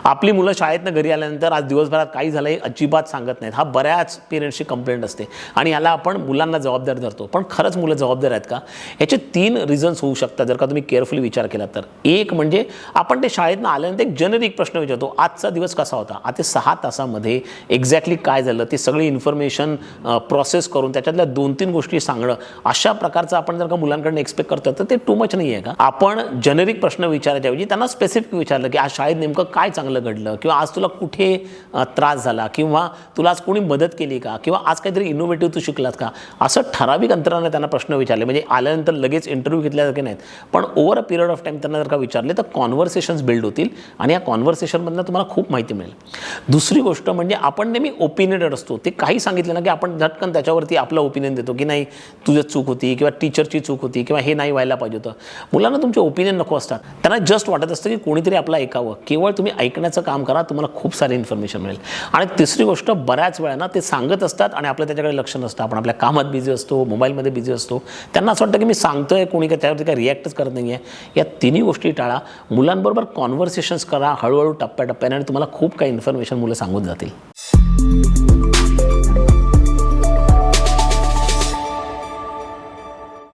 आपली मुलं शाळेतनं घरी आल्यानंतर आज दिवसभरात काही झालं हे अजिबात सांगत नाहीत. हा बऱ्याच पेरेंट्सची कंप्लेंट असते आणि याला आपण मुलांना जबाबदार धरतो. पण खरंच मुलं जबाबदार आहेत का? याचे 3 रिझन्स होऊ शकतात जर का तुम्ही केअरफुली विचार केला तर. एक म्हणजे आपण ते शाळेतनं आल्यानंतर एक जेनेरिक प्रश्न विचारतो, आजचा दिवस कसा होता? आता 6 तासामध्ये एक्झॅक्टली काय झालं ते सगळी इन्फॉर्मेशन प्रोसेस करून त्याच्यातल्या 2-3 गोष्टी सांगणं, अशा प्रकारचं आपण जर का मुलांकडून एक्सपेक्ट करतो तर ते टू मच नाही आहे का? आपण जेनेरिक प्रश्न विचारायच्या ऐवजी त्यांना स्पेसिफिक विचारलं की आज शाळेत नेमकं काय चांगलं घडलं, किंवा आज तुला कुठे त्रास झाला, किंवा तुला आज कोणी मदत केली का, किंवा आज काहीतरी इनोव्हेटिव्ह तू शिकलात का, असं ठराविक अंतराने त्यांना प्रश्न विचारले. म्हणजे आल्यानंतर लगेच इंटरव्ह्यू घेतल्यासारखे नाहीत, पण over a period of time त्यांना जर का विचारले तर कॉन्व्हर्सेशन्स बिल्ड होतील आणि या कॉन्व्हर्सेशनमधनं तुम्हाला खूप माहिती मिळेल. दुसरी गोष्ट म्हणजे आपण नेहमी ओपिनियनेड असतो. ते काही सांगितलं ना की आपण झटकन त्याच्यावरती आपलं ओपिनियन देतो की नाही तुझी चूक होती, किंवा टीचरची चूक होती, किंवा हे नाही व्हायला पाहिजे होतं. मुलांना तुमचे ओपिनियन नको असतात. त्यांना जस्ट वाटत असतं की कोणीतरी आपलं ऐकावं. केवळ तुम्ही ऐकण्याचं काम करा, तुम्हाला खूप सारी इन्फॉर्मेशन मिळेल. आणि तिसरी गोष्ट, बऱ्याच वेळा ना ते सांगत असतात आणि आपलं त्याच्याकडे लक्ष नसतं. आपण आपल्या कामात बिझी असतो, मोबाईलमध्ये बिझी असतो. त्यांना असं वाटतं की मी सांगतोय, कोणी काय त्यावरती काय रिॲक्टच करत नाही आहे. या तिन्ही गोष्टी टाळा. मुलांबरोबर कॉन्व्हर्सेशन्स करा हळूहळू, टप्प्याटप्प्याने, आणि तुम्हाला खूप काही इन्फॉर्मेशन मुलं सांगून जातील.